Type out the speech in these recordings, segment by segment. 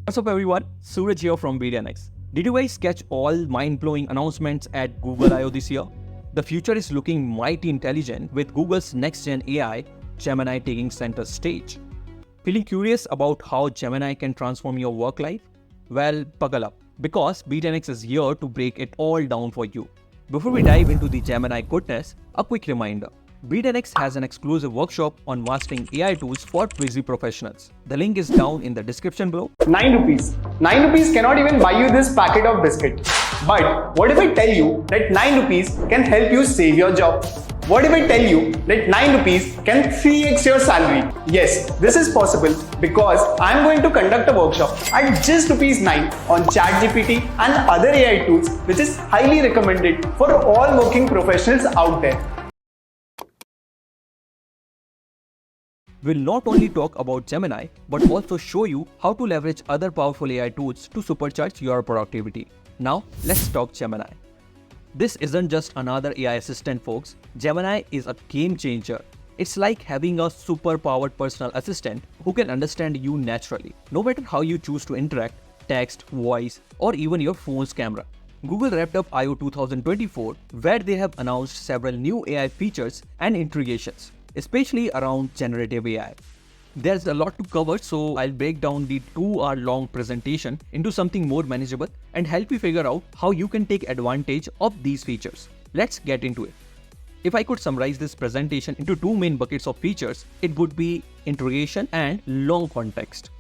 What's up everyone, Suraj here from Be10x. Did you guys catch all mind-blowing announcements at Google I/O this year? The future is looking mighty intelligent with Google's next-gen AI, Gemini, taking center stage. Feeling curious about how Gemini can transform your work life? Well, buckle up, because Be10x is here to break it all down for you. Before we dive into the Gemini goodness, a quick reminder. Be10x has an exclusive workshop on mastering AI tools for busy professionals. The link is down in the description below. 9 rupees. 9 rupees cannot even buy you this packet of biscuit. But what if I tell you that 9 rupees can help you save your job? What if I tell you that 9 rupees can 3x your salary? Yes, this is possible because I am going to conduct a workshop at just rupees 9 on ChatGPT and other AI tools, which is highly recommended for all working professionals out there. We'll not only talk about Gemini, but also show you how to leverage other powerful AI tools to supercharge your productivity. Now, let's talk Gemini. This isn't just another AI assistant, folks. Gemini is a game changer. It's like having a super-powered personal assistant who can understand you naturally, no matter how you choose to interact, text, voice, or even your phone's camera. Google wrapped up I/O 2024, where they have announced several new AI features and integrations, especially around generative AI. There's a lot to cover, so I'll break down the 2-hour-long presentation into something more manageable and help you figure out how you can take advantage of these features. Let's get into it. If I could summarize this presentation into two main buckets of features, it would be integration and long context.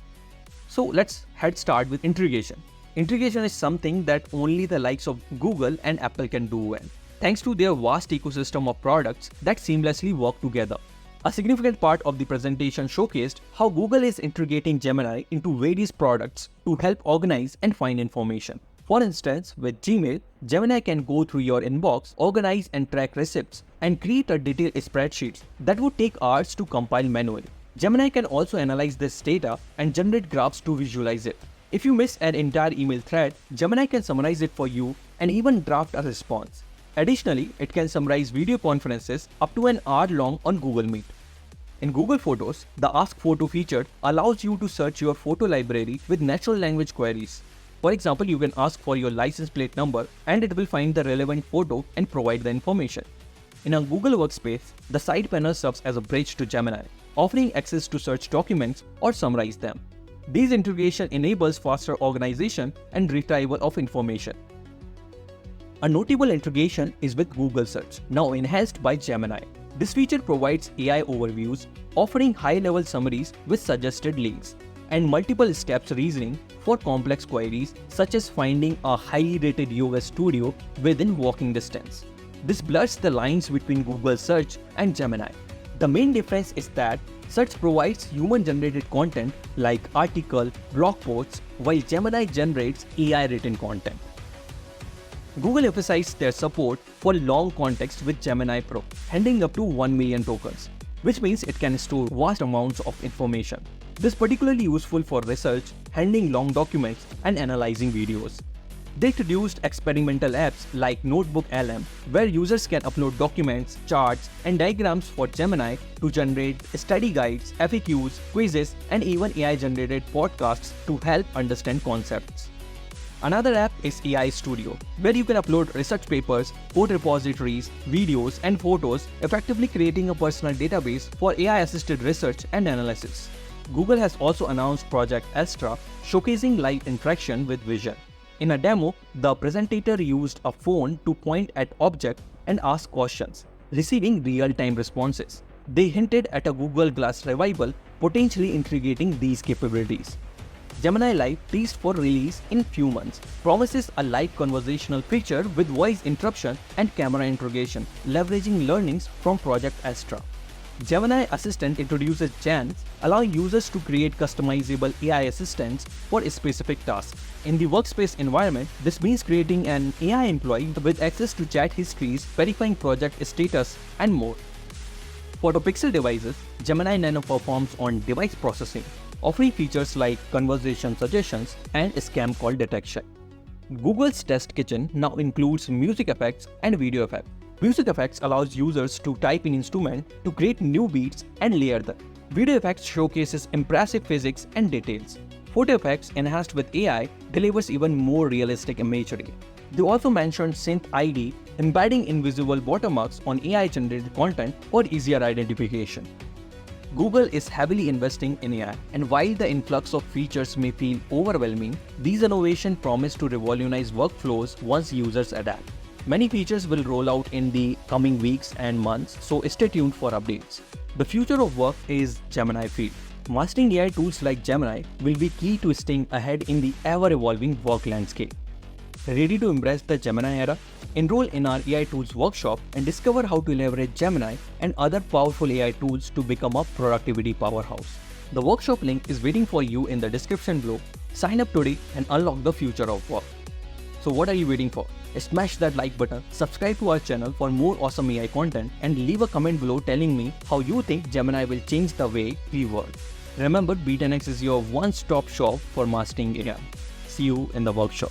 So let's start with integration. Integration is something that only the likes of Google and Apple can do well, thanks to their vast ecosystem of products that seamlessly work together. A significant part of the presentation showcased how Google is integrating Gemini into various products to help organize and find information. For instance, with Gmail, Gemini can go through your inbox, organize and track receipts, and create a detailed spreadsheet that would take hours to compile manually. Gemini can also analyze this data and generate graphs to visualize it. If you miss an entire email thread, Gemini can summarize it for you and even draft a response. Additionally, it can summarize video conferences up to an hour long on Google Meet. In Google Photos, the Ask Photo feature allows you to search your photo library with natural language queries. For example, you can ask for your license plate number and it will find the relevant photo and provide the information. In a Google Workspace, the side panel serves as a bridge to Gemini, offering access to search documents or summarize them. This integration enables faster organization and retrieval of information. A notable integration is with Google Search, now enhanced by Gemini. This feature provides AI overviews, offering high-level summaries with suggested links, and multiple steps reasoning for complex queries such as finding a highly rated yoga studio within walking distance. This blurs the lines between Google Search and Gemini. The main difference is that Search provides human-generated content like article, blog posts, while Gemini generates AI-written content. Google emphasized their support for long context with Gemini Pro, handling up to 1 million tokens, which means it can store vast amounts of information. This is particularly useful for research, handling long documents, and analyzing videos. They introduced experimental apps like Notebook LM, where users can upload documents, charts, and diagrams for Gemini to generate study guides, FAQs, quizzes, and even AI-generated podcasts to help understand concepts. Another app is AI Studio, where you can upload research papers, code repositories, videos, and photos, effectively creating a personal database for AI-assisted research and analysis. Google has also announced Project Astra, showcasing live interaction with vision. In a demo, the presenter used a phone to point at objects and ask questions, receiving real-time responses. They hinted at a Google Glass revival, potentially integrating these capabilities. Gemini Live, teased for release in few months, promises a live conversational feature with voice interruption and camera integration, leveraging learnings from Project Astra. Gemini Assistant introduces Jans, allowing users to create customizable AI assistants for specific tasks. In the workspace environment, this means creating an AI employee with access to chat histories, verifying project status, and more. For the Pixel devices, Gemini Nano performs on device processing, offering features like conversation suggestions and scam call detection. Google's Test Kitchen now includes music effects and video effects. Music effects allows users to type in instrument to create new beats and layer them. Video effects showcases impressive physics and details. photo effects enhanced with AI delivers even more realistic imagery. They also mentioned Synth ID, embedding invisible watermarks on AI-generated content for easier identification. Google is heavily investing in AI, and while the influx of features may feel overwhelming, these innovations promise to revolutionize workflows once users adapt. Many features will roll out in the coming weeks and months, so stay tuned for updates. The future of work is Gemini field. Mastering AI tools like Gemini will be key to staying ahead in the ever-evolving work landscape. Ready to embrace the Gemini era? Enroll in our AI Tools workshop and discover how to leverage Gemini and other powerful AI tools to become a productivity powerhouse. The workshop link is waiting for you in the description below. Sign up today and unlock the future of work. So what are you waiting for? Smash that like button, subscribe to our channel for more awesome AI content, and leave a comment below telling me how you think Gemini will change the way we work. Remember, Be10x is your one-stop shop for mastering AI. See you in the workshop.